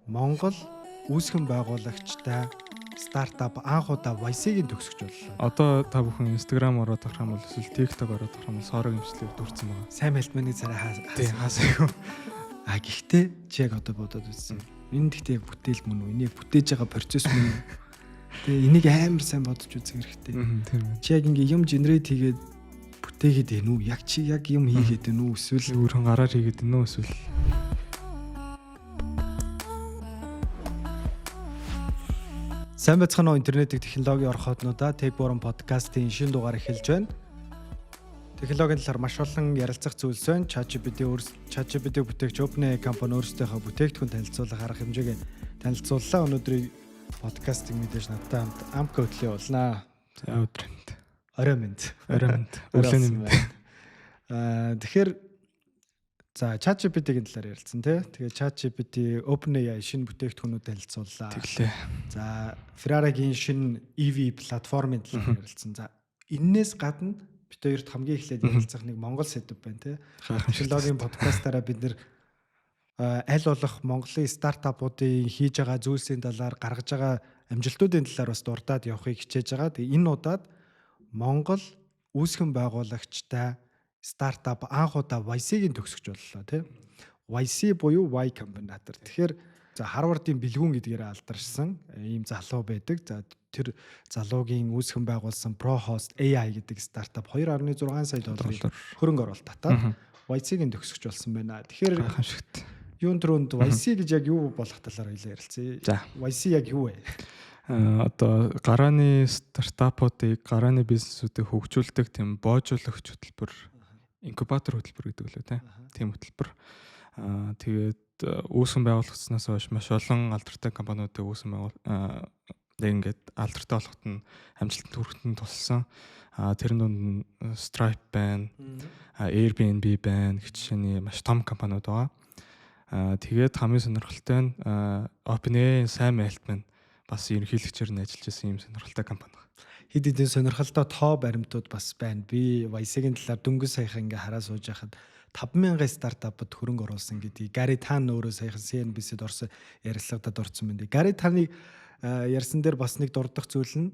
Монгол үүсгэн байгуулагчтай стартап анх удаа YC-ийн төгсгөж боллоо. Одоо та бүхэн Instagram ороод авах юм бол эсвэл TikTok ороод авах юм бол сорог имжлэг дурдсан байгаа. Сайн мэлтмэний царай хаасаагүй. Гэхдээ чи яг одоо бодоод үзсэн. Энэ гэхдээ бүтээл мөн үү? Энийг бүтээж байгаа процесс мөн үү? Тэгээ энийг амар сайн бодож үзэх хэрэгтэй. Тийм үү. Чи яг ингээ юм генерейт хийгээд бүтээгээд байна уу? Яг чи яг юм хийгээд байна уу? Эсвэл өөрхөн гараар хийгээд байна уу? Эсвэл сайн байцгаана уу интернетийн технологийн орхотнуудаа Tech4 подкастын шинэ дугаар эхэлж байна. Технологийн талаар маш олон ярилцах зүйлс байна. ChatGPT бүтээгч OpenAI компани өөрсдийнхөө бүтээгдэхүүн танилцуулах арга хэмжээг танилцууллаа. Өнөөдрийг подкастыг мэдээж надтай хамт Амка хөтлөе болнаа. за өдрөнд. Орой мэнд. Өглөөний мэнд. Тэгэхээр за ChatGPT-ийн талаар ярилцсан тий. Тэгээ ChatGPT OpenAI шинэ бүтээгдэхүүнүүд танилцууллаа. Тэглээ. За Ferrari-гийн шинэ EV платформын талаар ярилцсан. За энээс гадна бид хоёрт хамгийн эхлээд ярилцах нэг Монгол сэдв байна тий. Технологийн подкастаараа бид нэр аль болох Монголын стартапуудын хийж байгаа зүйлсийн талаар гаргаж байгаа амжилтуудын талаар бас дурдаад явахыг хичээж байгаа. Тэгээ энэ удаад Монгол үүсгэн байгуулагчтай стартап анх удаа YC-ийн төгсгөж боллоо тий. YC буюу Y Combinator. Тэгэхээр за Harvard-ийн бэлгүүн гэдгээр алдаршсан ийм залуу байдаг. За тэр залуугийн үүсгэн байгуулсан ProHost AI гэдэг стартап 2.6 сая долларын хөрөнгө оруулалт татаад YC-ийн төгсгөж болсон байна. Тэгэхээр Гайхамшигт. юун төрөнд YC гэж яг юу болох талаар хэлээ ярилцъя. За. YC яг юу вэ? Одоо гарааны стартапуудыг, гарааны бизнесүүдийг хөгжүүлдэг тийм боожуулагч хөтөлбөр, инкубатор хөтөлбөр гэдэг лөө тийм хөтөлбөр. Тэгээд үүсгэн байгуулагдсанаас хойш маш олон алдартай компаниудыг үүсгэн ингээд алдартай болоход нь амжилтанд хүрэхэд тусалсан. Тэрэн дунд Stripe байна, Airbnb байна гэх жишээний маш том компаниуд байгаа. Тэгээд хамгийн сонирхолтой нь OpenAI сайн мэлтмэн бас ерөнхийлөгчөөр нь ажиллаж байсан юм сонирхолтой компани байна. Хэд хэдэн сонирхолтой тоо баримтууд бас байна. Би YC-гийн талаар дөнгөж саяхан ингээ хараа сууж байхад 5,000 стартапд хөрөнгө оруулсан гэдгийг Гари Тан өөрөө саяхан CNBC-д орсон ярилцлагад орсон байна. Гари Таны ярьсан дээр бас нэг дурдах зүйл нь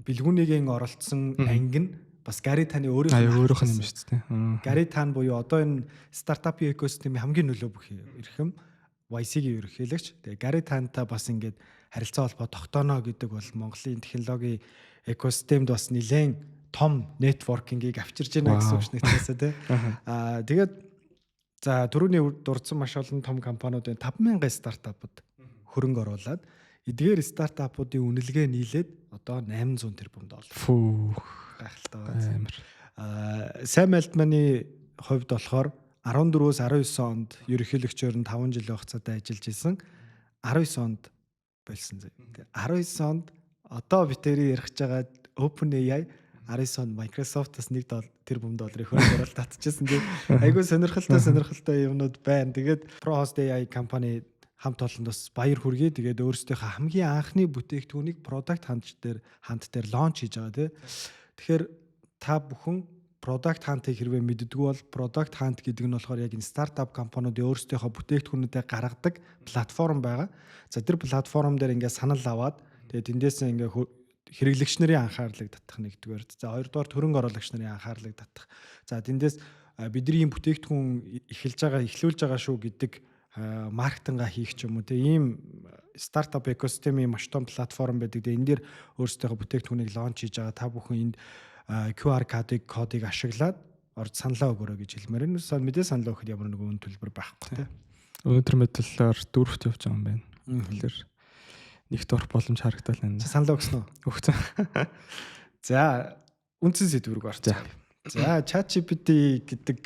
бэлгүүнийгийн оролцсон анги нь бас Гари Таны өөрийнх нь юм шүү дээ. Гари Тан буюу одоо энэ стартапын экосистемийн хамгийн нөлөө бүх эрхэм YC-гийн ерөнхийлөгч. Тэгээ Гари Тантай бас ингээд харилцаа холбоо тогтооно гэдэг бол Монголын технологийн экосистемд бас нэлээд том нэтворкингийг авчирж байна гэсэн үг нэгтээсээ тий. Тэгээд за түрүүний дурдсан маш олон том компаниудын 5,000 стартапд хөрөнгө оруулад эдгээр стартапуудын үнэлгээ нийлээд одоо 800 тэрбум доллар. Гайхалтай байна. Сайн мэлтманы хувьд болохоор 14-өөс 19 онд ерөнхийлөгчөөр нь 5 жилийн хугацаатай ажиллаж исэн. 19 онд болсон зэ. 19 онд одоо битэрийн ярих байгаа OpenAI 19 онд Microsoft-аас 1 тэрбум долларын хөрөнгө оруулалт татчихсан. Айгүй сонирхолтой юмнууд байна. Тэгээд ProHost AI компани хамт олонд бас баяр хүргэе. Тэгээд өөрсдийнхөө хамгийн анхны бүтээгдэхүүнийг Product Hunt дээр лонч хийж байгаа тий. Тэгэхээр та бүхэн Product Hunt-ыг хэрвээ мэддэггүй бол Product Hunt гэдэг нь болохоор яг энэ стартап компаниудын өөрсдийнхөө бүтээгдэхүүнүүдээ гаргадаг платформ байгаа. За тэр платформ дээр ингээд санал аваад тэгээд эндээс ингээд хэрэглэгч нарын анхаарлыг татах нэгдүгээр. За хоёрдугаар хөрөнгө оруулагч нарын анхаарлыг татах. За тэндээс бидний энэ бүтээгдэхүүн эхлүүлж байгаа шүү гэдэг маркетинга хийх ч юм уу тийм стартап экосистемийн маш том платформ байдаг. Тэгээд энэ дээр өөрсдийнхөө бүтээгдэхүүнийг лонч хийж байгаа. Та бүхэн энд QR кодыг ашиглаад орж саналаа өгөөрэй гэж хэлмээр. Энэ мэдээ саналаа өгөхөд ямар нэгэн үн төлбөр байхгүй тийм. Өнөөдөр мэдлэлээр 4-т явж байгаа юм байна. Тэгэхээр нэгт орох боломж харагдал байна. Саналаа өгсөн үү? Өгсөн. За үндсэн сэдвүүрг орцгоё. За ChatGPT гэдэг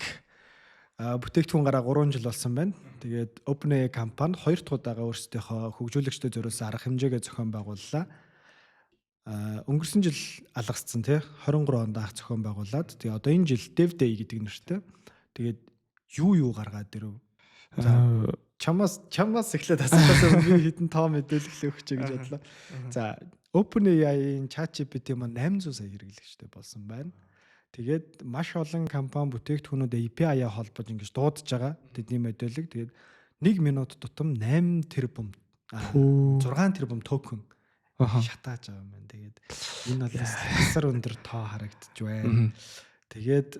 бүтээгдэхүүн гараа 3 жил болсон байна. Тэгээд OpenAI компани 2 дахь удаага өөрсдийнхөө хөгжүүлэгчтэй зориулсан арга хэмжээгээ зохион байгууллаа. Өнгөрсөн жил алгацсан тий 23 онд анх зохион байгуулад тэгээ одоо энэ жил Dev Day гэдэг нэртэй. Тэгээд юу гаргаад ирв. За чамаас эхлээд асуухаас би хэдэн тоо мэдээлэл өгч гэж бодлоо. За OpenAI-ийн ChatGPT маань 800 сая хэрэглэгчтэй болсон байна. Тэгээд маш олон компани бүтээгдэхүүнүүд API-аа холбож ингэж дуудаж байгаа тэдний мэдээлэл. Тэгээд 1 минут тутам 8 тэрбум 6 тэрбум токен шатааж байгаа юм байна. Тэгээд энэ бол асар өндөр тоо харагдаж байна. Тэгээд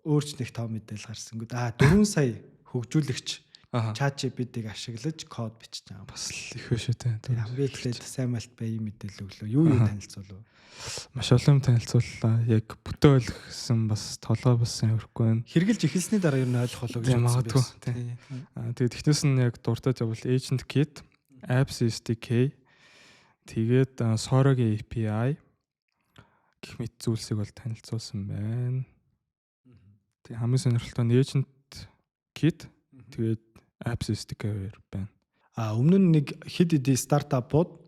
өөрч нэг тоо мэдээлэл гарсан. 4 сая хөгжүүлэгч ChatGPT-г ашиглаж код бичиж байгаа. Бас л их биш үү. Хамгийн эхлээд сайн малт бай юм мэдээлэл өглөө. Юу танилцуулав? Маш олон танилцууллаа. Яг бүтэн ойлгосон бас толгой бас сайн өрөхгүй байна. Хэрглэж эхэлсний дараа ер нь ойлгох болов гэж магадгүй. Тэгээд тэгтээс нь яг дуртаж явбал Agent Kit, Apps SDK, тэгээд Sora-гийн API гэх мэт зүйлсийг бол танилцуулсан байна. Тэг хамгийн сонирхолтой нь Agent Kit, тэгээд Apps SDK байна. Өмнө нь нэг хэд хэдийн стартапууд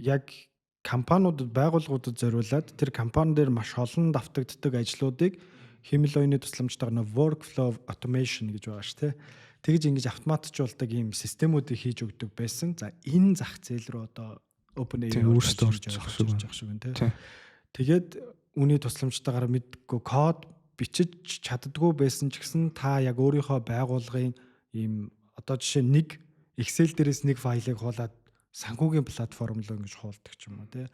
яг компаниудад, байгууллагуудад зориулаад тэр компани дээр маш олон давтагддаг ажлуудыг хэмэл оюуны тусламжтайгаар workflow automation гэж байгаа шүү дээ. Тэгж ингэж автоматжуулдаг ийм системүүдийг хийж өгдөг байсан. За энэ зах зээл рүү одоо OpenAI өөрсдөө орж байгаа шүү гэн. Тэгээд үүний тусламжтайгаар мэдгүй код бичиж чаддгүй байсан ч гэсэн та яг өөрийнхөө байгууллагын ийм одоо жишээ нэг Excel дээрээс нэг файлыг хуулаад санхүүгийн платформ руу ингэж хуулдаг ч юм уу тий.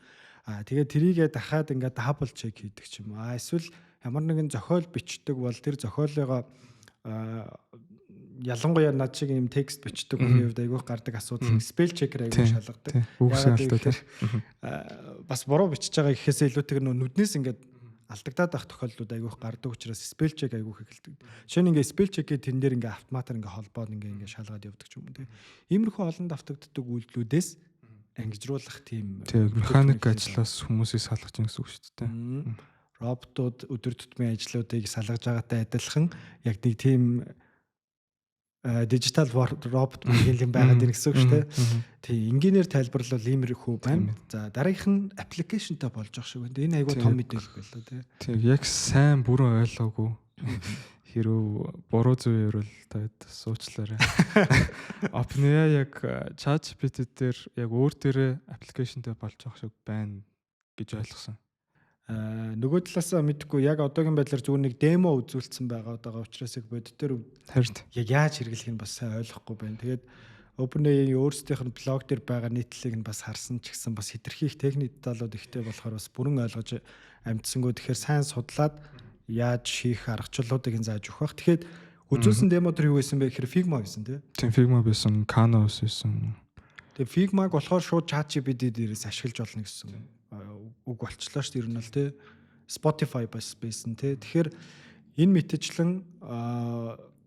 Тэгээд тэрийгээ дахиад ингээд double check хийдэг ч юм уу. Эсвэл ямар нэгэн зохиол бичдэг бол тэр зохиолыгоо ялангуяа над шиг юм текст бичдэг хүний хувьд айгүйх гардаг асуудал spell checker айгүй шалгадаг. Бас буруу бичиж байгаа гэхээсээ илүүтэйгээр нүднээс ингээд алдагдаад байх тохиолдлууд айгүйх гардаг учраас spell check айгүйх эхэлдэг. Жишээ нь ингээд spell check-ийг тэн дээр ингээд автоматар ингээд холбоод ингээд шалгаад явдаг ч юм уу тийм. Иймэрхүү олон давтагддаг үйлдэлүүдээс ангижруулах тийм механик ажлаас хүмүүсийг салгаж байгаа гэсэн үг шүү дээ. Роботууд өдөр тутмын ажлуудыг салгаж байгаатай адилхан яг нэг тийм дижитал робот мэргэжлийн байгаад ирэх гэсэн үг шүү дээ. Тийм инженеэр тайлбарлал иймэрхүү байна. За дараагийнх нь аппликейшнтай болж байгаа шүү дээ. Энэ айгүй том мэдээлэл байлаа тий. Тийм яг сайн бүрэн ойлгоогүй. Хэрв буруу зүйл ирвэл таад суучлаарай. OpenAI яг ChatGPT дээр яг өөр дээрээ аппликейшнтэй болж байгаа шиг байна гэж ойлгосон. Нөгөө талаасаа мэдхгүй яг одоогийн байдлаар зүгээр нэг демо үзүүлсэн байгаа учраас яг бодит дээр яг яаж хэрэглэх нь бас сайн ойлгохгүй байна. Тэгээд OpenAI өөрсдийнх нь блог дээр байгаа нийтлэлийг нь бас харсан ч гэсэн бас хэтэрхий их техник деталууд ихтэй болохоор бас бүрэн ойлгож амжсангүй. Тэгэхээр сайн судлаад яаж хийх аргачлалуудыг зааж өгөх. Тэгэхээр үзүүлсэн демо дээр юу байсан бэ гэхээр Figma гэсэн тийм Figma байсан, Canvas байсан. Тэгээ Figma-г болохоор шууд ChatGPT дээрээс ашиглаж болно гэсэн үг болчлоо шүү дээ. Ер нь л тий Spotify бас байсан тий. Тэгэхээр энэ мэтчлэн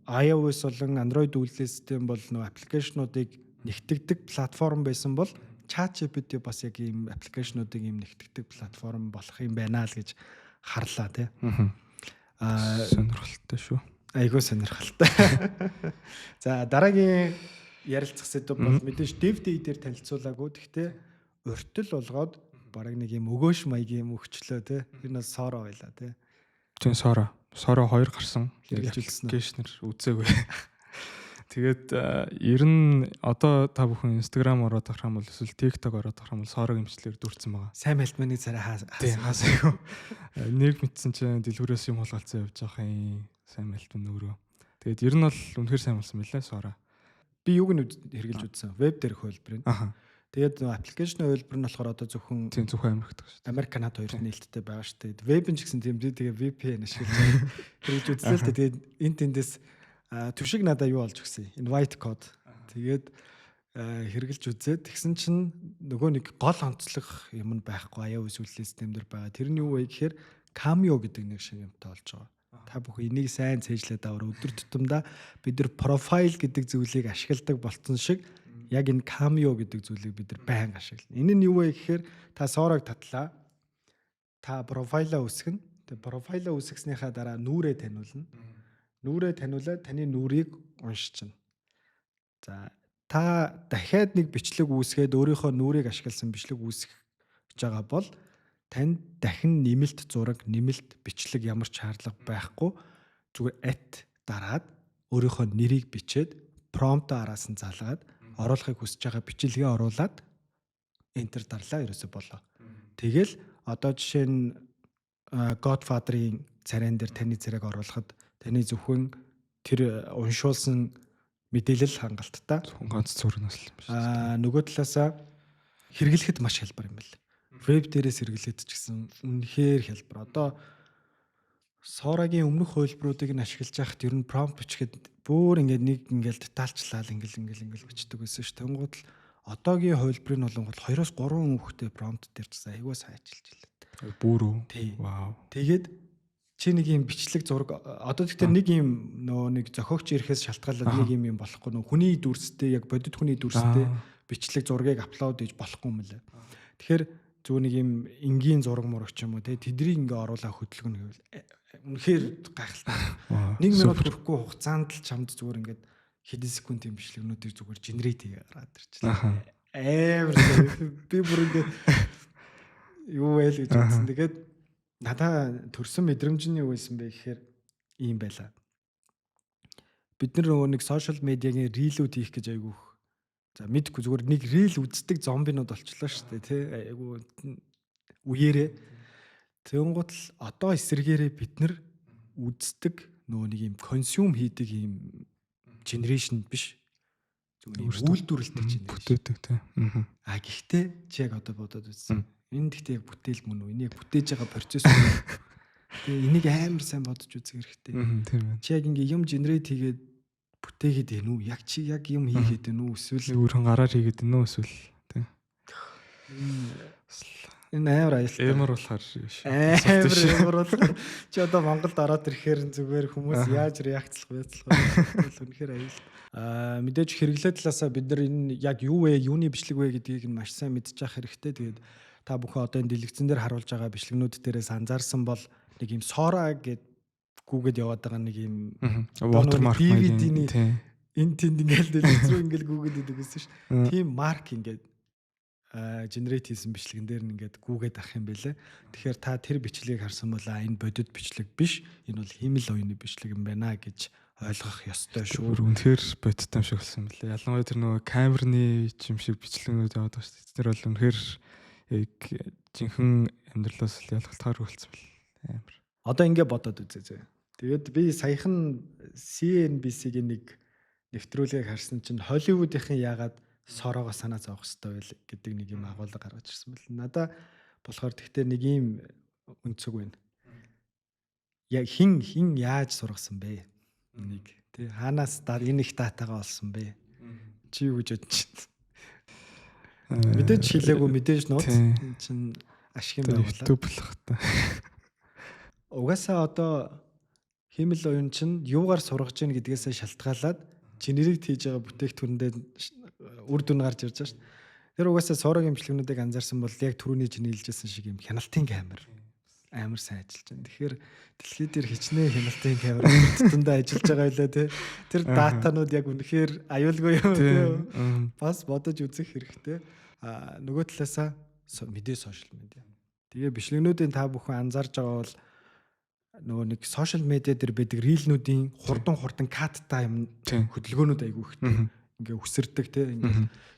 iOS болон Android үйлдвэрлэлийн систем бол нөө аппликейшнуудыг нэгтгэдэг платформ байсан бол ChatGPT бас яг ийм аппликейшнуудыг ийм нэгтгэдэг платформ болох юм байна л гэж харлаа тий. Сонирхолтой шүү. Айгуу сонирхолтой. За дараагийн ярилцах сэдв бол мэдээж DevDay дээр танилцуулаагүй. Гэхдээ уртл болгоод бараг нэг юм өгөөш маягийн юм өгчлөө тий. Тэр нь Sora байлаа тий. Тийм Sora 2 гарсан. Хэрэгжүүлсэн аппликейшнэр үзээгүй. Тэгээд ер нь одоо та бүхэн Instagram ороод авах юм бол эсвэл TikTok ороод авах юм бол Sora-гийн имжлэлээр дүрцэн байгаа. Сайн мэлтмэний царай хаасаагүй. Нэг мэдсэн чинь дэлгүүрээс юм хулгайлцсан явж байгаа юм. Сайн мэлтмэн өөрөө. Тэгээд ер нь бол үнэхээр сайн болсон мэлээ Sora. Би юуг нь хэрэгжилж үзсэн. Веб дээрх хөлбөр нь. Тэгээд аппликейшны хөлбөр нь болохоор одоо зөвхөн Америкт шүү дээ. Америк, Канада хоёрт нээлттэй байгаа шүү дээ. Веб нь ч гэсэн тийм тэгээ VPN ашиглаж хэрэгжилж үзлээ л дээ. Тэгээд энэ тэндээс түвшиг надаа юу олж өгсөн. Invite code. Тэгээд хэрэгжилж үзээд тэгсэн чинь нөгөө нэг гол онцлог юм нь байхгүй iOS үйлдвэрлэлийн системдэр байгаа. Тэр нь юу вэ гэхээр Cameo гэдэг нэг шиг юмтай болж байгаа. Та бүхэн энийг сайн цээжлээд аваар өдөр тутамдаа бид нар профайл гэдэг зүйлийг ашигладаг болсон шиг яг энэ Cameo гэдэг зүйлийг бид нар байнга ашиглана. Энэ нь юу вэ гэхээр та Sora-г татлаа. Та профайлаа үсгэнэ. Тэгээ профайлаа үсгэснийхаа дараа нүрээ таниулна. Нүрээ таниулаад таны нүрийг уншчихна. За та дахиад нэг бичлэг үүсгээд өөрийнхөө нүрийг ашигласан бичлэг үүсгэж байгаа бол танд дахин нэмэлт зураг, нэмэлт бичлэг ямар ч шаардлага байхгүй. Зүгээр дараад өөрийнхөө нэрийг бичээд промпт араас нь залгаад оруулахыг хүсэж байгаа бичлэгээ оруулаад enter дарлаа ерөөсө болоо. Тэгэл одоо жишээ нь Godfather-ийн царайн дээр таны царайг оруулахад таны зөвхөн тэр уншуулсан мэдээлэл хангалттай. ганц зураг нас юм шиг. Нөгөө талаасаа хэрэглэхэд маш хялбар юм байна. Веб дээрээс хэрэглэхэд ч гэсэн үнэхээр хялбар. Одоо Sora-гийн өмнөх хувилбаруудыг нь ашиглаж байхад ер нь prompt бичгээд бүр ингээд детальчлал ингээл бичдэг байсан ш. Тэнгууд л одоогийн хувилбарыг болонгол 2-3 хүүхдэд prompt дээр ч аягүй сайн ажиллаж илээ. Бүр үү? Вау. Тэгээд чи нэг юм бичлэг зураг одоо тэгэхээр нэг юм нэг зохиогч ирэхээс шалтгаалаад нэг юм болохгүй нөө хүний дүрстэй яг бодит хүний дүрстэй бичлэг зургийг аплод хийж болохгүй юм лээ. Тэгэхээр зүгээр нэг юм энгийн зураг мурагч юм уу те тэднийг ингээ оруулаа хөдөлгөнө гэвэл үнэхээр гайхалтай. 1 минут хүрэхгүй хугацаанд л чамд зүгээр ингээд хэдэн секундын бичлэгнүүдийг зүгээр генерейт хийгээ гараад ирчихлээ. Амар би бүр ингээд юу вэ л гэж бодсон. Тэгээд надаа төрсөн мэдрэмж нь юу байсан бэ гэхээр ийм байла. Бид нөгөө нэг сошиал медиагийн рилүүд хийх гэж айгүйх. За мэдгүй зүгээр нэг рил үздэг зомбинууд болчихлоо шүү дээ тий. Айгүй үеэрээ. Тэнгуут л одоо эсэргээрээ бид нар үздэг нөгөө нэг юм консюм хийдэг юм генерашн биш. Зүгээр үйлдвэрлэдэг генерашн. Бүтээдэг тий. Гэхдээ чи яг одоо бодоод үзсэн. Энэ гэхдээ яг бүтээл мөн үү? Энийг бүтээж байгаа процесс үү? Тэгээ энийг амар сайн бодож үзэх хэрэгтэй. Тийм байна. Чи яг ингээ юм генерейт хийгээд бүтээгээд байна уу? Яг чи яг юм хийгээд байна уу? Эсвэл өөрхөн гараар хийгээд байна уу? Эсвэл тий. Энэ амар аюултай. Эмэр болохоор амар болохоор чи одоо Монголд ороод ирэхээр зүгээр хүмүүс яаж реакцлах үнэхээр аюултай. Мэдээж хэрэглээ талаасаа бид нар энэ яг юу вэ, юуны бичлэг вэ гэдгийг нь маш сайн мэдчих хэрэгтэй. Тэгээд та бүхэн одоо энэ дэлгэцэн дээр харуулж байгаа бичлэгнүүд дээрээс анзаарсан бол нэг юм Sora гэд гүүгээд яваад байгаа нэг юм watermark DVD-ний энэ тэнд ингээл дэлгэц рүү ингээл гүүгээд идэг гэсэн шүү. Тийм марк ингээд генерейт хийсэн бичлэгэн дээр нь ингээд гүүгээд ах юм бэлээ. Тэгэхээр та тэр бичлэгийг харсан бол энэ бодит бичлэг биш. Энэ бол химэл оюуны бичлэг юм байна гэж ойлгох ёстой шүү. Үнэхээр бодит юм шиг болсон мөлий. Ялангуяа тэр нөгөө камерны юм шиг бичлэгнүүд яваад байгаа шүү дээ. Тэр бол үнэхээр яг жинхэнэ амьдралаас л ялгалтаар үлдсэн бэл амар. Одоо ингээд бодоод үзье. Тэгээд би саяхан CNBC-гийн нэг нэвтрүүлгийг харсан чинь Холливуудынхын яагаад Сорогоо санаа зовох хэрэгтэй байл гэдэг нэг юм агуулга гаргаж ирсэн бэл. Надаа болохоор тэгтээ нэг юм өнцөг байна. Яг хин яаж сургасан бэ? Нэг тий хаанаас энэ их датагаа олсон бэ? Чи юу гэж бодож байна? Мэдээж хэлээгүй мэдээж нууц чинь ашиг юм байна. YouTube л хата. Угаасаа одоо химэл оюун чинь юугаар сургаж ийн гэдгээсээ шалтгаалаад генерейт хийж байгаа бүтээгдэхүүндээ үр дүн гарч ирж байгаа шүү дээ. Тэр угаасаа Sora-гийн бичлэгнүүдийг анзаарсан бол яг түрүүний чинь хэлжсэн шиг юм хяналтын камер амар сайн ажиллаж байна. Тэгэхээр дэлхий дээр хичнээн хяналтын камер тутамдаа ажиллаж байгаа байлаа тий. Тэр датанууд яг үнэхээр аюулгүй юм тий. Бас бодож үзэх хэрэгтэй. Нөгөө талаасаа мэдээ сошиал медиа. Тэгээ бичлэгнүүдийн та бүхэн анзаарж байгаа бол нөгөө нэг сошиал медиа дээр байдаг рилнүүдийн хурдан кат тайм хөдөлгөөнүүд айгүй ихтэй ингээ үсэрдэг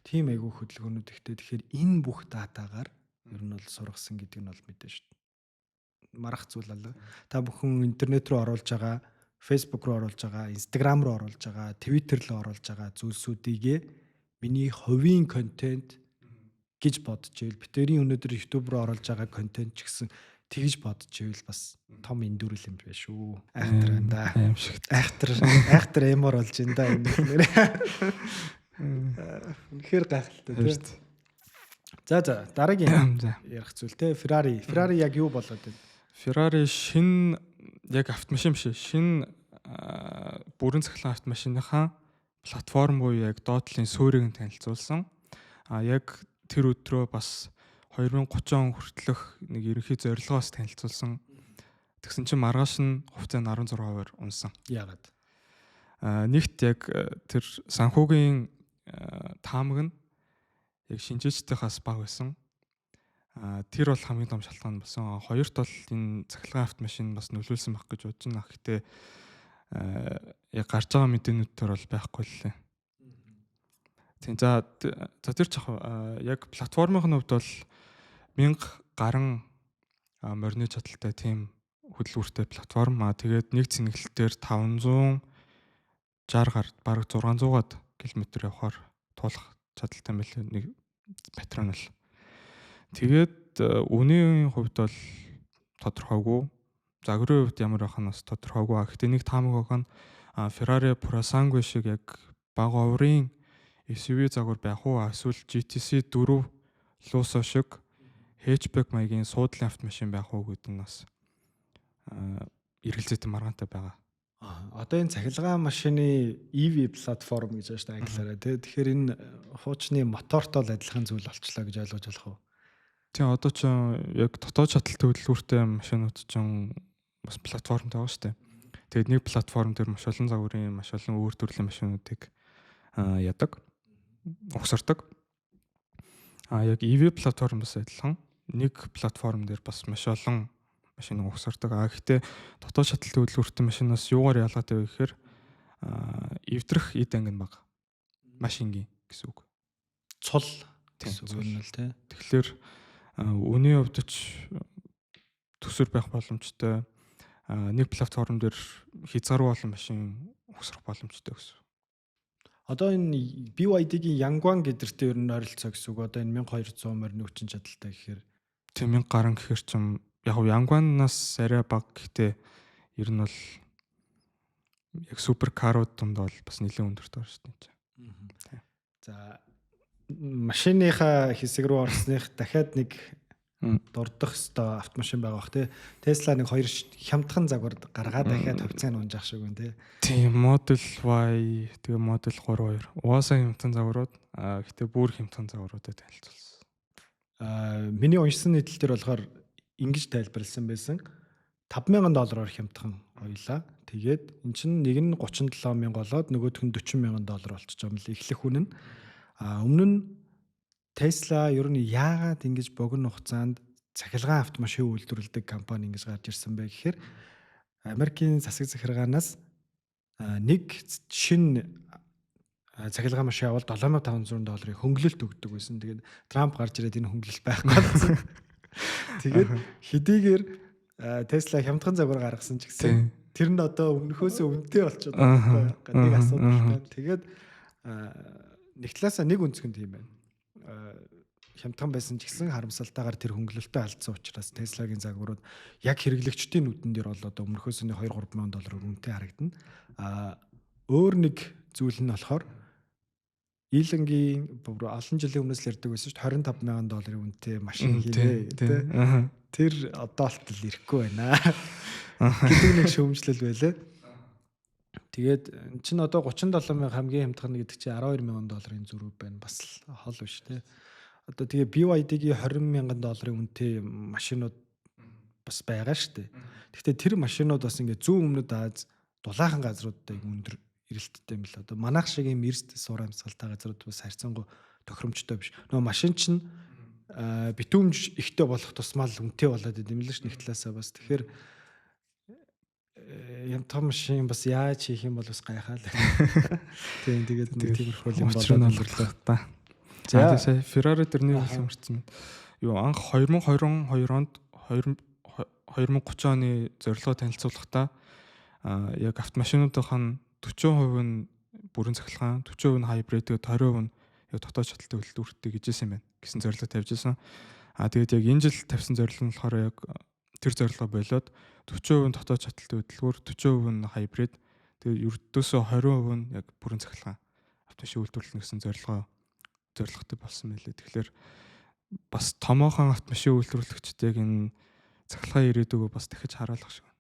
тийм айгүй хөдөлгөөнүүд ихтэй. Тэгэхээр энэ бүх датагаар ер нь бол сургасан гэдэг нь бол мэдэн шүү дээ. Марах зүйл алга. Та бүхэн интернет рүү оруулж байгаа, Facebook руу оруулж байгаа, Instagram руу оруулж байгаа, Twitter руу оруулж байгаа зүйлсүүдийг миний хувийн контент гэж бодож ивэл битэрийн өнөөдөр YouTube руу оруулж байгаа контент ч гэсэн тэгж бодож ивэл бас том эндүрэл юм байна шүү. Айхтар байна да. Айхтар эмор болж байна да энэ. Үнэхээр гайхалтай тийм. За дараагийн ярих зүйл те Ferrari яг юу болоод байна? Ferrari шинэ яг автомашин биш шинэ бүрэн цахилгаан автомашиныхаа платформ буюу яг доотлын суурийг нь танилцуулсан. Яг тэр өдрөө бас 2030 он хүртэлх нэг ерөнхий зорилгоос танилцуулсан. Тэгсэн чинь маргааш нь хувьцаа нь 16% унсан. Яагаад? Нэгт яг тэр санхүүгийн таамаг нь яг шинжээчдийнхээс бага байсан. Тэр бол хамгийн том шалтгаан болсон. Хоёрт бол энэ цахилгаан автомашин бас нөлөөлсөн байх гэж бодож байна. Гэхдээ яг гарч байгаа мэдээнүүд төр бол байхгүй л лээ. Тийм за тэр ч яг платформын хувьд бол 1000 гаруй морины чадaltaй тийм хөдөлгүүртэй платформ. Тэгээд нэг цэнэглэлтээр 500 60 гард бараг 600-аад км явахаар туулах чадaltaй мэл нэг патрон л. Тэгээд үнийн хувьд бол тодорхойгүй. Загварын хувьд ямар байх нь бас тодорхойгүй. Гэхдээ нэг таамаг байгаа нь Ferrari Purosangue шиг яг бага оврын SUV загвар байх уу? Эсвэл GTC 4 Lusso шиг hatchback маягийн суудлын автомашин байх уу гэдэг нь бас эргэлзээтэй маргаантай байгаа. Одоо энэ цахилгаан машины EV платформ гэж байна шүү дээ англиараа тий. Тэгэхээр энэ хуучны мотортой л адилхан зүйл болчлаа гэж ойлгож болох уу? Тийм одоо ч яг дотоод шаталтай хөдөлгүүртэй машинууд ч бас платформ байгаа шүү дээ. Тэгээд нэг платформ дээр маш олон загварын маш олон өөр төрлийн машинуудыг ядаг, угсардаг. Яг EV платформ бас адилхан нэг платформ дээр бас маш олон машиныг угсардаг. Гэхдээ дотоод шаталтай хөдөлгүүртэй машинаас юугаар ялгаатай вэ гэхээр эвдрэх эд анги нь бага. Машингийн гэсэн үг. Цул гэсэн үг нь л тий. Тэгэхээр үнийн хувьд ч төсвөр байх боломжтой. Нэг платформ дээр хязгааргүй олон машин угсрах боломжтой гэсэн. Одоо энэ BYD-гийн Yangwang гэдэртэй ер нь ойролцоо гэсэн үг. Одоо энэ 1200 морины хүчин чадалтай гэхээр тийм 1000 гаруй гэхээр ч яг Yangwang-наас арай бага гэхдээ ер нь бол яг суперкарууд донд бол бас нэлээд өндөртэй байна шүү дээ. За машиныхаа хэсэг рүү орсных дахиад нэг дурдах ёстой автомашин байгаа бах тий. Tesla нэг 2 хямдхан загвар гаргаад дахиад хувьцааны унжах шиг байна тий. Тийм Model Y тэгээ Model 32 угаасаа хямдхан загварууд гэхдээ бүр хямдхан загваруудад танилцуулсан. Миний уншсан нийтлэл дээр болохоор ингэж тайлбарласан байсан. $5,000 хямдхан хоёлаа. Тэгээд эн чинь нэг нь 37,000 болоод нөгөөх нь $40,000 болчихж байгаа юм л эхлэх хүн нь. Өмнө нь Tesla ер нь яагаад ингэж богино хугацаанд цахилгаан автомашин үйлдвэрлэдэг компани ингэж гарч ирсэн бэ гэхээр Америкийн засаг захиргаанаас нэг шинэ цахилгаан машин авал $7,500 хөнгөлөлт өгдөг байсан. Тэгээд Трамп гарч ирээд энэ хөнгөлөлт байхгүй болсон. Тэгээд хэдийгээр Tesla хямдхан загвар гаргасан ч гэсэн тэр нь одоо өмнөхөөсөө үнэтэй болчиход байгаа байхгүй нэг асуудалтай. Тэгээд нэг талаасаа нэг өнцгөн тийм байна. Хямдхан байсан ч гэсэн харамсалтайгаар тэр хөнгөлөлтөд алдсан учраас Tesla-гийн загварууд яг хэрэглэгчдийн нүдэн дээр бол одоо өмнөхөөс нь $2-3,000 үнэтэй харагдана. Өөр нэг зүйл нь болохоор Илонгийн олон жилийн өмнөөс л ярьдаг байсан шүү дээ $25,000 үнэтэй машин хийлээ гэдэг. Тэр одоо л ирэхгүй байна. Гэдэг нэг шүүмжлэл байлаа. Тэгээд эн чинь одоо 37,000 хамгийн хямдхан гэдэг чинь $12,000 зүрх байна. Бас хол биш те. Одоо тэгээ BYD-гийн $20,000 үнэтэй машинууд бас байгаа шүү дээ. Гэхдээ тэр машинууд бас ингээд зүүн өмнөд Аз дулаахан газруудтай өндөр эрэлттэй юм л. Одоо манайх шиг юм эрст суур амьсгалтай газрууд бас харьцангуй тохиромжтой биш. Нөгөө машин чинь битүүмж ихтэй болох тусмаа л үнэтэй болоод идэм л ш нэг талаасаа бас. Тэгэхээр янтам машин бас яаж хийх юм бол бас гайхаа л. Тийм тэгээд нэг тиймэрхүү юм болоод өнгөрлөө та. За Ferrari дээр нэг юм ирсэн байна. Юу анх 2022 онд 2030 оны зорилгоо танилцуулахдаа яг автомашинуудынх нь 40% нь бүрэн цахилгаан, 40% нь хайбрид, тэгээд 20% нь яг дотоод шаталтай хөдөлгөөртэй гэжсэн байна гэсэн зорилго тавьжсэн. Тэгээд яг энэ жил тавьсан зорилго нь болохоор яг тэр зорилгоо болоод 40% нь дотоод шаталтай хөдөлгөөр, 40% нь хайбрид, тэгээд ердөөсөө 20% нь яг бүрэн цахилгаан автомашин үйлдвэрлэнэ гэсэн зорилготой болсон байлээ. Тэгэхээр бас томоохон автомашин үйлдвэрлэгчдийг энэ цахилгаан ирээдүгөө бас дахиж харуулах шиг байна.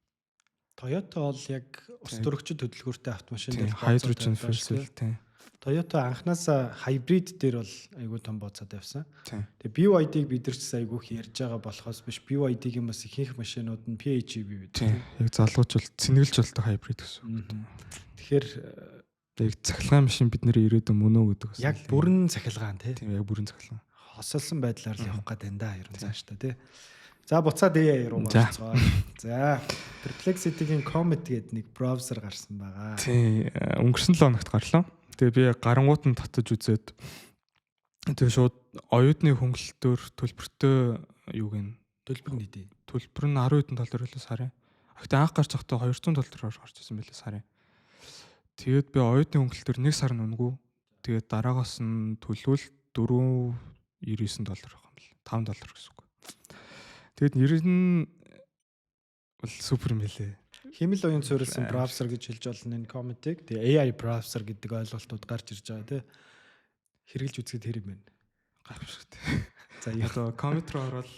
Toyota бол яг ус төрөгчд хөдөлгөөртэй автомашин дээр hydrogen fuel cell тийм. Toyota анханасаа хайбрид дээр бол айгүй том бооцоод явсан. Тэгээ BYD-г бид нар ч айгүй их ярьж байгаа болохоос биш BYD-гийн бас ихэнх машинууд нь PHEV бид. Яг залгуужвал цэнгэлж болдог хайбрид гэсэн. Тэгэхээр яг цахилгаан машин бидний ирээдүйн мөн үү гэдэг бас. Яг бүрэн цахилгаан тийм яг бүрэн цахилгаан. Хосолсон байдлаар л явах гэдэг энэ ер нь цааш та тийм. За буцаад руу марцгаа. За Perplexity-гийн Comet гэдэг нэг браузер гарсан байгаа. Тий, өнгөрсөн 7 хоногт гарлаа. Тэгээ би гарангуут нь татаж үзээд тэгээ шууд оюутны хөнгөлөлтөөр төлбөртэй юу гин төлбөр нь дээ. Төлбөр нь $10 лөө сарын. Гэхдээ анх гарч захтаа $200 гарч ирсэн байлээ сарын. Тэгээд би оюутны хөнгөлтөр 1 сар нүнгүү. Тэгээд дараагаас нь төлвөл $4.99 байх юм бэл. $5 гэсэн үг. Тэгээд нэр нь бол супер мэлээ. Химэл оюун суурилсан браузер гэж хэлж болно энэ комментиг. Тэгээ AI браузер гэдэг ойлголтууд гарч ирж байгаа тий. Хэрэглэж үзэхэд хэрэг байна. Гайхамшигт. За одоо коммент руу орвол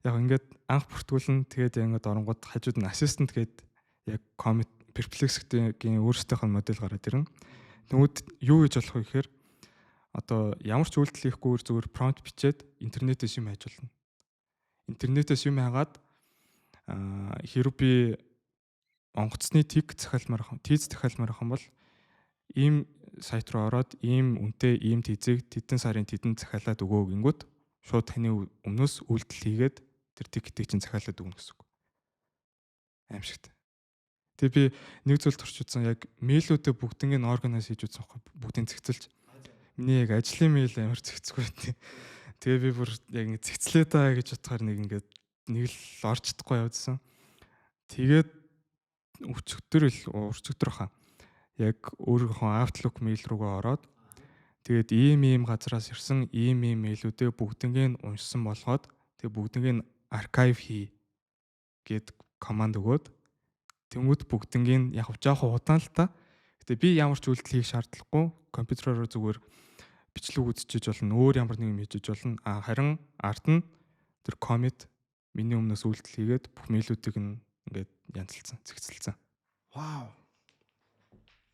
яг ингээд анх бүртгүүлэн тэгээд ингээд оронгууд хажууд нь assistant гээд яг коммент perplexity-гийн өөрсдийнх нь модель гараад ирнэ. Тэгмүүд юу гэж болох вэ гэхээр одоо ямар ч үйлдэл хийхгүй зүгээр prompt бичээд интернетээс юм хайж болно. Интернетээс юм хайгаад хэрэг би онгоцны тиз захиалмаар ахын бол ийм сайт руу ороод ийм үнэтэй ийм тизийг тэдэн сарын тэдэн захиалаад өгөө гингүүд шууд таны өмнөөс үйлдэл хийгээд тэр тикетийг чинь захиалаад өгнө гэсэн үг. Аимшигт. Тэгээ би нэг зүйл туршиж үзсэн яг мэйлүүдээ бүгднийг нь органайз хийж үзсэн байхгүй бүгдийг зэгцэлж. Миний яг ажлын мэйл амар зэгцгүй байт. Тэгээ би бүр яг ингэ зэгцлээ даа гэж бодохоор нэг л орч чадахгүй явдсан. Тэгээд урчигдөр хаа. Яг өөрийнхөө Outlook мэйл рүүгээ ороод тэгээд ийм газараас ирсэн ийм мэйлүүдээ бүгднийг нь уншсан болгоод тэгээд бүгднийг нь archive хий гэд команд өгөөд тэнгууд бүгднийг нь яг жоохон удаан л та. Гэтэ би ямар ч үйлдэл хийх шаардлагагүй компьютероор зүгээр бичлэг үзчихэж болно. Өөр ямар нэг юм хийж болно. Харин арт нь тэр commit миний өмнөөс үйлдэл хийгээд бүх мэйлүүдийг нь ингээд янзлцсан, зэгцэлсэн. Вау.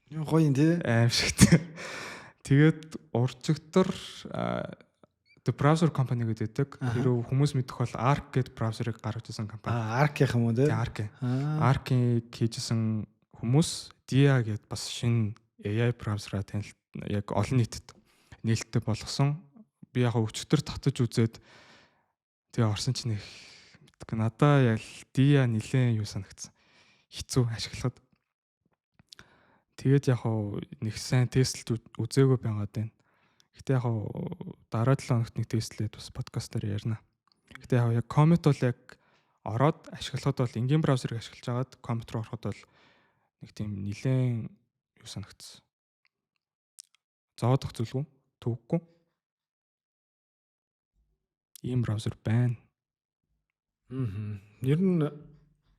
Юу гоё юм тий. Аимшигт. Тэгээд урчигдор the browser company гэдэг хэрэг хүмүүс мэдэх бол Arc гэдэг браузерыг гаргаж ирсэн компани. Arc гэх юм уу тий? Arc-ийг хийжсэн хүмүүс Dia гэдэг бас шинэ AI браузераа яг олон нийтэд нээлттэй болгосон. Би яг өчтөр татаж үзээд тэгээ орсон чинь их мэдгүй. Надаа яг Dia нилээн юу санагдсан. Хэцүү ашиглахад. Тэгээд яг нэг сайн тестлж үзээгүй байгаад байна. Гэтэ яг дараа 7 хоногт нэг тестлээд бас подкастаар ярина. Гэтэ яг comment бол яг ороод ашиглахад бол энгийн браузерыг ашиглаж агаад comment руу ороход бол нэг тийм нилээн юу санагдсан. Зоодох зүйлгүй, төвөггүй. Ийм браузер байна. Ер нь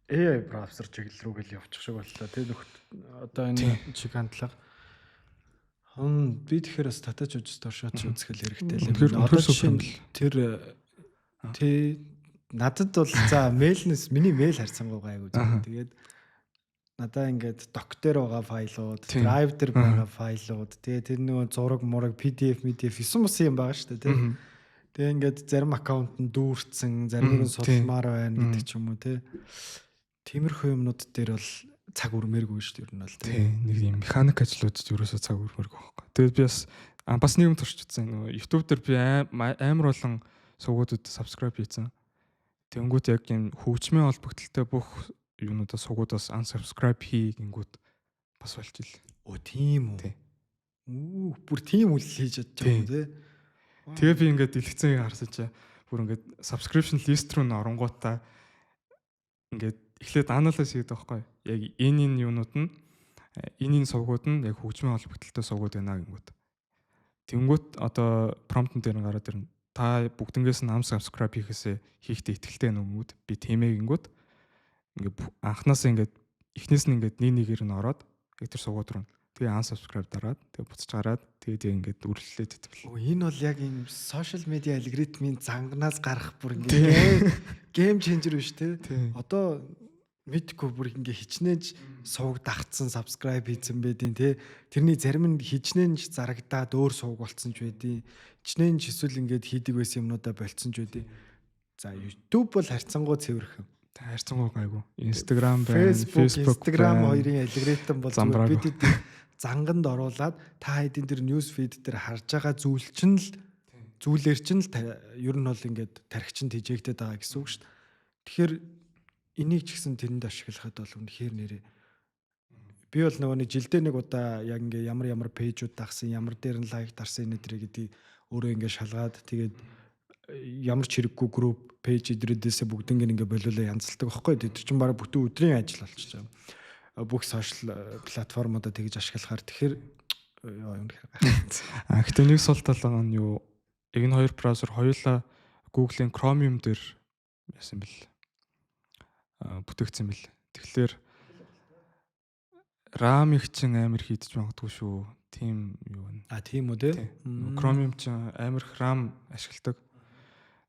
AI браузер чиглэл рүүгээ л явчих шиг боллоо. Тэ нөхд одоо энэ чиг хандлага би тэгэхээр бас татаж туршаач үзэхэл хэрэгтэй л юм. Одоо жишээ нь тэр надад бол за мэйлнес миний мэйл харьцангуй гайгүй. Тэгээд надаа ингээд док дээр байгаа файлууд, драйв дээр байгаа файлууд, тэгээ тэр нөгөө зураг, мураг, PDF эсэн мус юм байгаа шүү дээ, тийм. Тэгээ ингээд зарим аккаунт нь дүүрцэн, зарим нь сулмаар байна гэдэг ч юм уу, тийм. Тиймэрхүү юмнууд дээр бол цаг өрмээргүй шүү дээ, ер нь бол. Тийм, нэг юм механик ажлууд ч ерөөсөө цаг өрмээргүй байхгүй. Тэгээд би бас нэг юм туршижсэн. Нөгөө YouTube дээр би амар болон сувгуудад subscribe хийсэн. Тэнгүүт яг энэ хөгжмийн холбогдлолтой бүх юунуудаас сугуудаас unsubscribe хийгингүүд бас болж ил. Тийм үү. Бүр тийм үйл хийж чадж байгаа юм тий. Тэгээ би ингээд дэлгэцэн харсан чи бүр ингээд subscription list руу н оронгуудаа ингээд эхлээд анализ хийдэг байхгүй. Яг энэ юунууд нь энэ сувгууд нь яг хөгжмийн холбогдлолтой сувгууд байна гингүүд. Тэнгүүт одоо prompt дээр гараад ирнэ. Та бүгднгээс нь unsubscribe хийхээсээ хийхдээ итгэлтэй нүгүүд би тиймээ гингүүд. Ингээд анханасаа ингээд эхнээс нь ингээд нэгээр нь ороод яг тэр сувгууд руу тэгээ unsubscribe дараад тэгээ буцаж гараад тэгээ ингээд үрлэлээд итгэв. Энэ бол яг энэ social media алгоритмын занганаас гарах бүр ингээд game changer биш те. Одоо мэдгүй бүр ингээд хичнээн сувг дагцсан subscribe хийсэн байдیں۔ Тэ тэрний зарим нь хичнээн зарагдаад өөр сувг болцсон ч байдیں۔ Хичнээн эсвэл ингээд хийдэг байсан юмнуудаа болцсон ч байдیں۔ За YouTube бол харьцангуй цэвэрхэн. Харьцангуй гайгүй. Instagram байна, Facebook, Instagram хоёрын алгоритм бол бидэд занганд оруулаад та хэдийн тэр news feed дээр харж байгаа зүйл чинь л зүйлэр чинь л ер нь бол ингээд тархичнд хижээгдэт байгаа гэсэн үг шүү дээ. Тэгэхээр энийг ч гэсэн тэрэнд ашиглахад бол үнэхээр нэрээ би бол нөгөө нэг жилдээ нэг удаа яг ингээ ямар пэйжүүд дагсан, ямар дээр нь лайк дарсан энэ гэдгийг өөрөө ингээ шалгаад тэгээд ямар ч хэрэггүй групп пэйж эдрээдээсээ бүгднийг ингээ болиулаа янзалдаг байхгүй. Тэр чинь бараг бүтэн өдрийн ажил болчихж байгаа. бүх сошиал платформудаа тэгж ашиглахаар тэгэхээр юм хэрэг. Гэхдээ нэг сул тал байгаа нь юу? Энэ хоёр браузер хоёулаа Google-ийн Chromium дээр яасан бэл бүтээгдсэн бэл. Тэгэхээр RAM-ыг чинь амар хийдэж магадгүй шүү. Тийм юу вэ? Тийм үү те. Chromium чинь амар их RAM ашигладаг.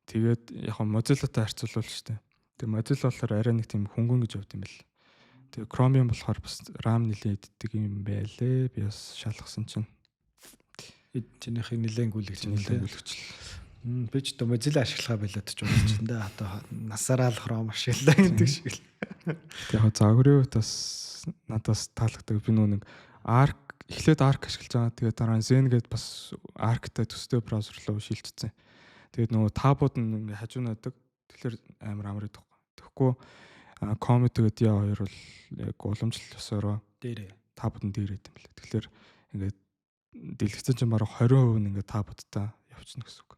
Тэгээд яг нь Mozilla-тай харьцуулбал шүү дээ. Тэгээд Mozilla болохоор арай нэг тийм хөнгөн гэж явд юм бэл. Тэгээд Chromium болохоор бас RAM нэлээд иддэг юм байлээ. Би бас шалгасан чинь. Чинийхээ нэлээд гүйлгэж байна те. Би ч одоо Mozilla ашиглахаа байлаад ч болж байна да. Одоо насаараа л Chrome ашиглаа гэдэг шиг л. Яг загварын хувьд бас надаас таалагддаг. Би нэг Arc эхлээд Arc ашиглаж байгаа. Тэгээд дараа нь Zen гэдээ бас Arc-тай төстэй браузер руу шилжчихсэн. Тэгээд нөгөө таабууд нь ингээ хажуу найдаг. Тэгэхээр амар идэх. Тэгэхгүй Comet гэдэг яа хоёр бол яг уламжлал ёсороо дээрээ таабууд нь дээр идэм билээ. Тэгэхээр ингээд дэлгэцэн чинь бараг 20% нь ингээ таабуудтай явчихна гэсэн үг.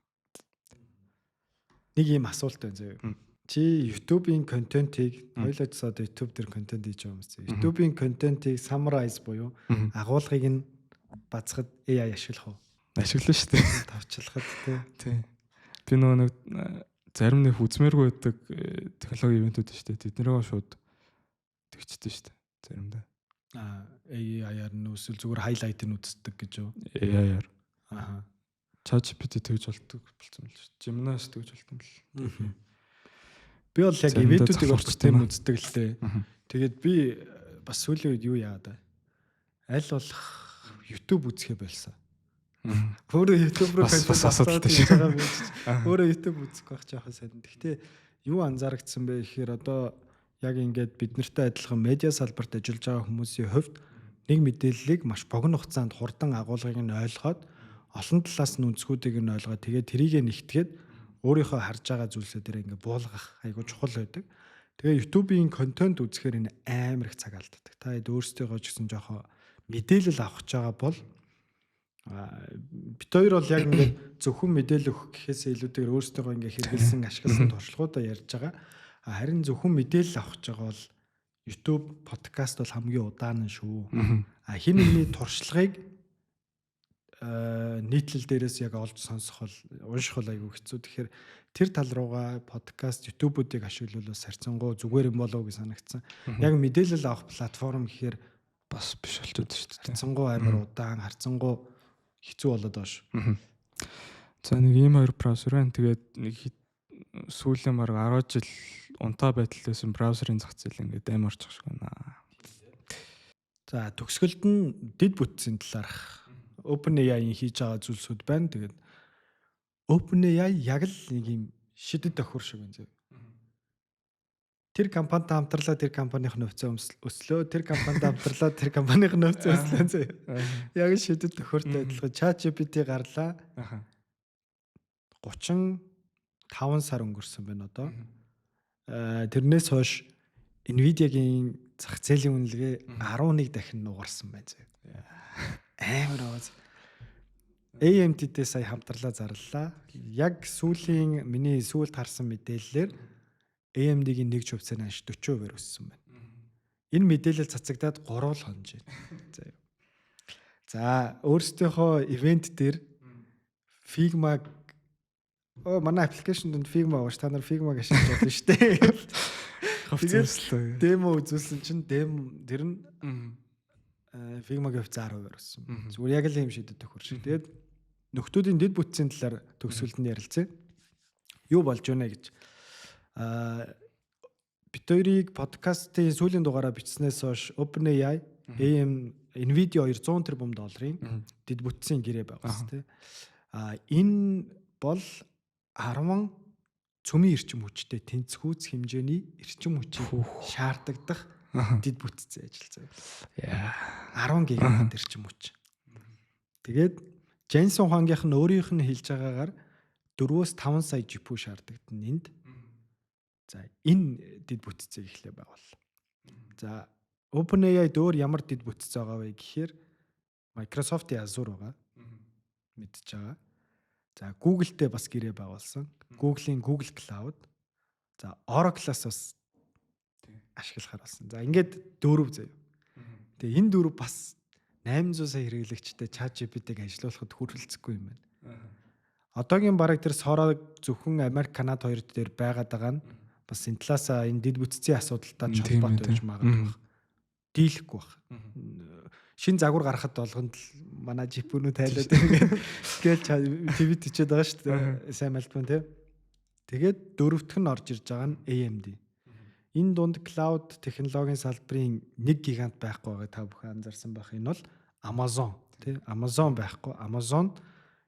Нэг юм асуулт байна зөө. Чи YouTube-ийн контентийг хоёлаа ч одоо YouTube дээр контент хийж байгаа юм зү. YouTube-ийн контентийг summarize буюу агуулгыг нь бацхад AI ашиглах уу? Ашиглана шүү дээ. Тавчлахад тий. Би нөгөө нэг зарим нэг үзмээргүй байдаг технологи ивентүүд шүү дээ. Тэднэрээ шууд тэгчтэй шүү дээ. Заримдаа. AI-аар нүсэл зүгээр хайлайтыг үздэг гэж юу? AI-аар. Аа. ChatGPT тэгж болдог болсон л шүү дээ. Gemini-с тэгж болтон л. Би бол яг ивентүүдийг бол систем үздэг л дээ. Тэгээд би бас сүүлийн үед юу яагаад вэ? Аль болох YouTube үзэхээ болсон. Өөрөө YouTube руу контент асуулттай шүү. Өөрөө YouTube үзэх байх жоохон сайн. Гэхдээ юу анзаарэгдсэн бэ гэхээр одоо яг ингээд бид нартай адилхан медиа салбарт ажиллаж байгаа хүмүүсийн хувьд нэг мэдээллийг маш богино хугацаанд хурдан агуулгыг нь ойлгоод олон талаас нь үнцгүүдийг нь ойлгоод тэгээд тэрийг нэгтгээд өөрийнхөө харж байгаа зүйлсээ дээр ингээ буулгах айгуу чухал байдаг. Тэгээ YouTube-ийн контент үзэхээр энэ амар их цаг алддаг. Та хэд өөрсдийнхөө ч гэсэн жоохон мэдээлэл авах гэж байгаа бол бид хоёр бол яг ингээ зөвхөн мэдээлэл өгөх гэхээсээ илүүтэйгээр өөрсдийнхөө ингээ хэрэгэлсэн ашигласан туршлагуудаа ярьж байгаа. Харин зөвхөн мэдээлэл авах гэж байгаа бол YouTube подкаст бол хамгийн удаан нь шүү. Хин нэгний туршлагыг нийтлэл дээрээс яг олж сонсох бол унших бол айгүй хэцүү. Тэгэхээр тэр тал руугаа подкаст YouTube-уудыг ашиглуулах харьцангуй зүгээр юм болов уу гэж санагдсан. Яг мэдээлэл авах платформ гэхээр бас биш болчиход шүү дээ. Харьцангуй амар удаан, харьцангуй хэцүү болоод байна шүү. За нэг ийм хоёр браузер байна. Тэгээд нэг сүүлийн марг 10 жил унтаа байдлаасан браузерын зах зээл ингээд амар орчих шиг байна. За төгсгөлд нь дэд бүтцийн талаарх OpenAI-ийн хийж байгаа зүйлсүүд байна. Тэгээд OpenAI яг л нэг юм шидэд тохиор шиг байна. Тэр компанитай хамтарлаа тэр компанийн нөхцөө өслөө, тэр компанитай хамтарлаа тэр компанийн нөхцөө өслөө. Яг шидэд тохиортой адилхан ChatGPT гарлаа. 35 сар өнгөрсөн байна одоо. Тэрнээс хойш Nvidia-гийн зах зээлийн үнэлгээ 11 дахин нугарсан байна. Амар аваад AMD-тэй сая хамтарлаа зарлаа. Яг сүүлийн миний сүүлд харсан мэдээллээр AMD-гийн нэг хувьцааны анш 40% өссөн байна. Энэ мэдээлэл цацагдаад 3 л хонж байна. За өөрсдийнхөө ивент дээр Figma манай аппликейшн донд Figma ууш та нар Figma гэж шийдэж байна шүү дээ. Тэгээд демо үзүүлсэн чинь тэр нь Figma-гийн хувьцаа 10% өссөн. Зүгээр яг л юм шидэд тохиор шиг. Тэгээд нөхдүүдийн дэд бүтцийн талаар төгсгөлд нь ярилцъя. Юу болж байна гэж. Бид хоёрыг подкастын сүүлийн дугаараа бичснээс хойш OpenAI, Nvidia 200 тэрбум долларын дэд бүтцийн гэрээ байгуулсан тийм. Энэ бол 10 цөмийн эрчим хүчтэй тэнцвүүц хэмжээний эрчим хүчийг шаарддаг дэд бүтцийн ажил заяа. 10 гигабайт эрчим хүч. Тэгээд Jensen Huang-ийнх нь өөрийнх нь хэлж байгаагаар 4-5 сая GPU шаарддаг энд. За энэ дэд бүтцийг эхлээ байгуул. За OpenAI дөөр ямар дэд бүтц байгаа вэ гэхээр Microsoft-ийн Azure байгаа. Мэдж байгаа. За Google-тэй бас гэрээ байгуулсан. Google-ийн Google Cloud. За Oracle-аас бас ашиглахаар болсон. За ингээд 4 заяа. Тэгээ энэ дөрв бас 800 сая хэрэглэгчтэй ChatGPT-г ажилуулахад хүрэлцэхгүй юм байна. Одоогийн бараг тэр Sora зөвхөн Америк, Канада хоёрт дээр байгаад байгаа нь бас энэ талаас энэ дэд бүтцийн асуудалтай холбоотой байж магадгүй байна. Дийлэхгүй байна. Шин загвар гарахад болгонд л манай жипүүнүүд тайлаад ингээд ТV төчөөд байгаа шүү дээ. Сайн мэлтмэн тий. Тэгээд дөрөвтг нь орж ирж байгаа нь AMD. Энэ дунд клауд технологийн салбарын нэг гигант байхгүй байгаа та бүхэн анзаарсан байх. Энэ бол Amazon тий. Amazon байхгүй. Amazon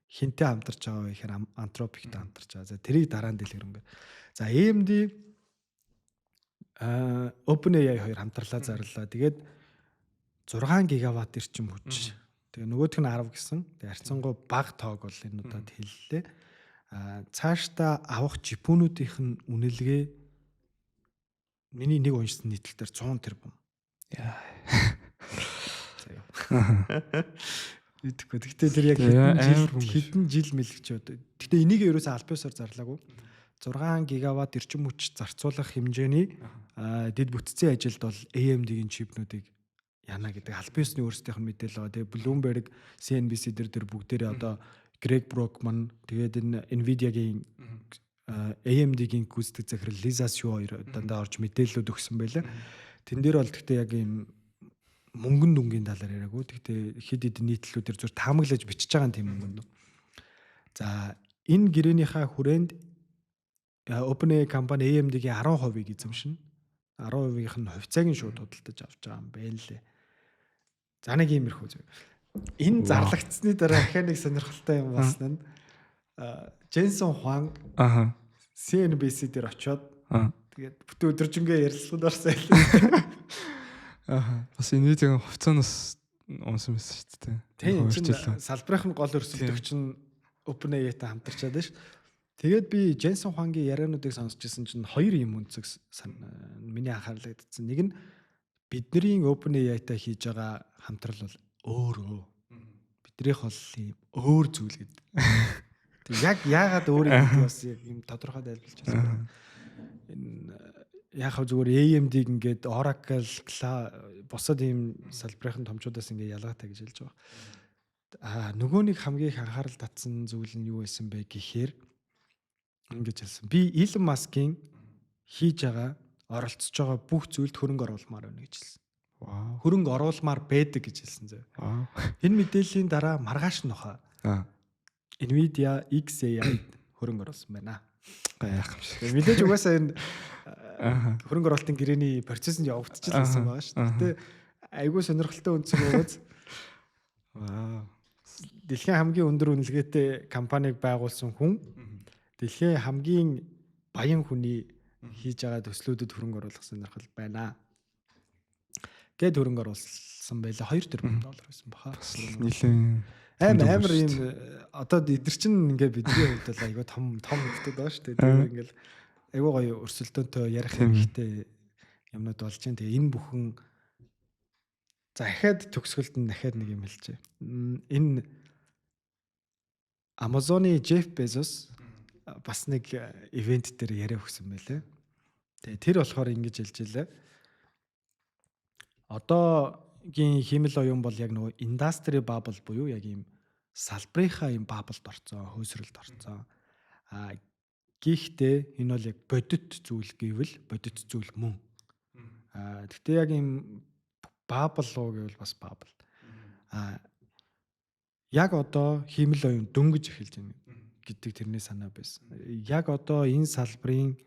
хинтээ хамтарч байгаа вэ гэхээр Anthropic-тэй хамтарч байгаа. За тэрийг дараа нь дэлгэрэнгээ. За AMD OpenAI хоёр хамтарлаа зарлаа. Тэгээд 6 гигаватт эрчим хүч. Тэгээ нөгөөх нь 10 гэсэн. Тэгээ харьцангуй бага тоог бол энэ удаад хэллээ. Цаашдаа авах жипүүнүүдийнх нь үнэлгээ миний нэг уншсан нийтлэлээр 100 тэрбум. Яа. Үтгэхгүй. Гэхдээ тэр яг хэдэн жил мэлгч бод. Гэхдээ энийг ерөөсөө аль биесээр зарлаагүй. 6 гигаватт эрчим хүч зарцуулах хэмжээний дэд бүтцийн ажилд бол AMD-ийн чипнүүдийг яана гэдэг аль биесний өөрсдийнх нь мэдээлэл байгаа. Тэгээ Bloomberg, CNBC дээр бүгдээрээ одоо Greg Brockman тэгээд энэ Nvidia-гийн AMD-гийн гүйцэтгэх захирал Lisa Su хоёр дандаа орж мэдээлэлүүд өгсөн байлаа. Тэн дээр бол гэхдээ яг ийм мөнгөн дүнгийн талаар яриаггүй. Гэхдээ хэд хэдэн нийтлэлүүдээр зүр таамаглаж бичиж байгаа тийм юм. За энэ гэрээнийхээ хүрээнд OpenAI компани AMD-гийн 10%-ийг эзэмшнэ. 10%-ийнх нь хувьцааг нь шууд худалдаж авч байгаа юм байна лээ. За нэг иймэрхүү зүйл. Энэ зарлагдсны дараа дахиад нэг сонирхолтой юм басна нь Jensen Huang CNBC дээр очиод тэгээд бүтэн өдөржингөө ярилцлаганд орсон байлаа. Бас Nvidia-гийн хувьцаанаас унсан байсан шүү дээ. Тийм чинь салбарын гол өрсөлдөгч нь OpenAI-тай хамтарчаад байна шүү. Тэгээд би Jensen Huang-гийн яриануудыг сонсч ирсэн чинь хоёр юм үнцэг миний анхаарлыг татсан. Нэг нь бидний OpenAI-тай хийж байгаа хамтрал бол өөрөө. Бидрийнх бол ийм өөр зүйл гэдэг. Тэг яг яагаад өөр юм гэдэг бас юм тодорхой тайлбарлаж байна. Энэ яг зүгээр AMD-г ингээд Oracle, бусад ийм салбарын томчуудаас ингээд ялгаатай гэж хэлж байгаа. Нөгөө нэг хамгийн их анхаарал татсан зүйл нь юу байсан бэ гэхээр ингэж хэлсэн. Би Elon Musk-ийн хийж байгаа оролцож байгаа бүх зүйлд хөрөнгө оруулмаар байна гэж хэлсэн. Вау. Хөрөнгө оруулмаар байдаг гэж хэлсэн зөө. Энэ мэдээллийн дараа маргааш нохоо. Nvidia XAI хөрөнгө оруулсан байна. Гайхамшиг. Мэдээж угаасаа энэ хөрөнгө оруулалтын гэрээний процессыг явагдчихсан байгаа шүү дээ. Гэтэ айгүй сонирхолтой үнцэг ууз. Вау. Дэлхийн хамгийн өндөр үнэлгээтэй компанийг байгуулсан хүн дэлхийн хамгийн баян хүний хийж байгаа төслүүдэд хөрөнгө оруулах сонирхол байна. Гэд хөрөнгө оруулсан байлаа. $2 тэрбум байсан баха. Нийлэн амар юм одоо эдгэр чинь ингээ бидний хувьд бол айгүй том хэвчтэй байгаа шүү дээ. Тэгээд ингээл айгүй гоё өрсөлдөөнтэй ярих хэрэгтэй юмнууд болж байна. Тэгээ энэ бүхэн захиад төгсгөлд нь дахиад нэг юм хэлжээ. Энэ Amazon-ы Jeff Bezos бас нэг ивент дээр яриа өгсөн байлээ. Тэгээ тэр болохоор ингэж хэлж илээ. Одоогийн химэл оюун бол яг нөгөө industry bubble буюу яг ийм салбарынхаа ийм bubble-д орцсон, хөөсрөлд орцсон. Гэхдээ энэ бол яг бодит зүйл гэвэл бодит зүйл мөн. Гэхдээ яг ийм bubble уу гэвэл бас bubble. Яг одоо химэл оюун дөнгөж эхэлж байна гэдэг тэрний санаа байсан. Яг одоо энэ салбарын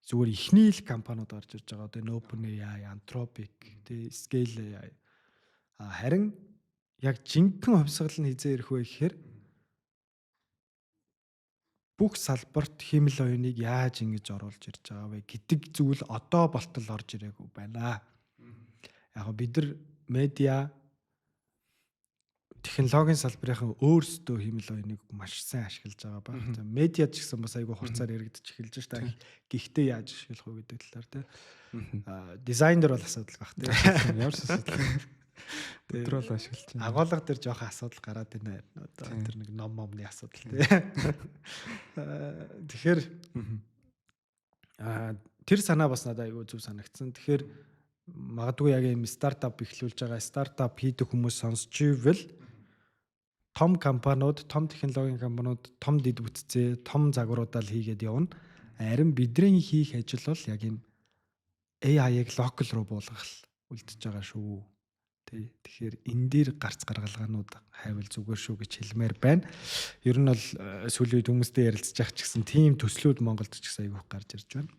зүгээр ихний л компаниуд гарч ирж байгаа. Одоо OpenAI, Anthropic, Scale AI. Харин яг жинхэнэ хувьсгал нь хизээ ирэх вэ гэхээр бүх салбарт химэл оюуныг яаж ингэж оруулж ирж байгаа вэ гэдэг зүйл одоо болтол орж ирээгүй байна. Яг бид нар медиа технологийн салбарын өөрсдөө химэл оюуныг маш сайн ашиглаж байгаа баг. За медиад ч гэсэн бас айгүй хурцаар яригдчих эхэлж байна. Гэхдээ яаж ашиглах вэ гэдэг талаар тий. Дизайнер бол асуудал баг тий. Ямар ч асуудал. Өдрөөл ашиглаж байна. Агуулга дээр жоох асуудал гараад байна. Одоо тэр нэг ном момны асуудал тий. Тэгэхээр тэр санаа бас надад айгүй зөв санагдсан. Тэгэхээр магадгүй яг юм стартап эхлүүлж байгаа стартап хийдэг хүмүүс сонсч ивэл том компаниуд, том технологийн компаниуд, том дэд бүтцээ, том загваруудаа л хийгээд явна. Харин бидний хийх ажил бол яг юм AI-ыг локал руу буулгах үлдчихэж байгаа шүү. Тий. Тэгэхээр энэ дээр гарц гаргалгаанууд хайвал зүгээр шүү гэж хэлмээр байна. Ер нь бол сүүлийн үед хүмүүстэй ярилцж байгаа ч гэсэн тийм төслүүд Монголд ч гэсэн айгүйх гарч ирж байна.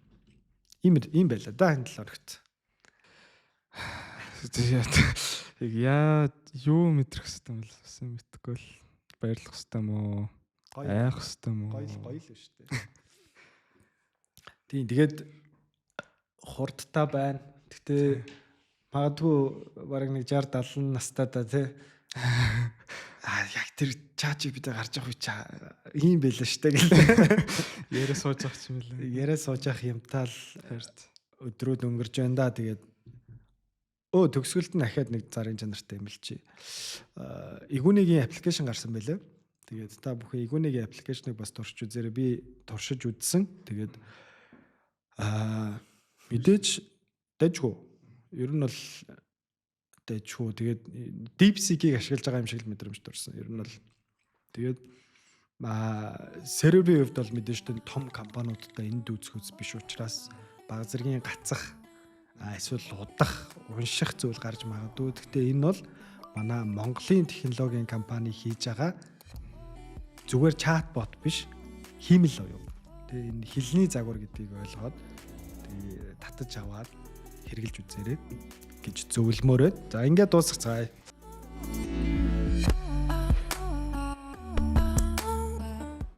Ийм байлаа да энэ талаархт. Яа юу мэдрэх хэвтэй юм бол бас мэдхгүй л баярлах хэвтэй юм уу? Айх хэвтэй юм уу? Гоё л шүү дээ. Тийм тэгээд хурдтай байна. Гэтэ магадгүй бараг нэг 60 70 настай да тий. Яг тэр ChatGPT гарч явах үе ийм байлаа шүү дээ гэл. Ярээ сууж авах юм лээ. Ярээ сууж авах юмтаа л өдрүүд өнгөрж байна да. Тэгээд төгсгөлд нь ахаад нэг зарын чанартай юм л чи. Игүнийгийн аппликейшн гарсан байлаа. Тэгээд та бүхэн игүнийгийн аппликейшнийг бас туршиж үзээрэй. Би туршиж үзсэн. Тэгээд мэдээж дэжгүй. Ер нь бол дэжгүй. Тэгээд DeepSeek-ийг ашиглаж байгаа юм шиг л мэдрэмж төрсэн. Ер нь бол тэгээд серверийн хувьд бол мэдээж том компаниудтай энд үүсгэж биш учраас бага зэргийн гацах эсвэл удах, унших зүйл гарч магадгүй. Гэхдээ энэ бол манай Монголын технологийн компани хийж байгаа зүгээр чатбот биш, хиймэл оюу. Тэгээ энэ хэлний загвар гэдгийг ойлгоод тэгээ татаж аваад хэрэгжилж үзээрэй гэж зөвлөмөр байна. За ингээд дуусгацгаая.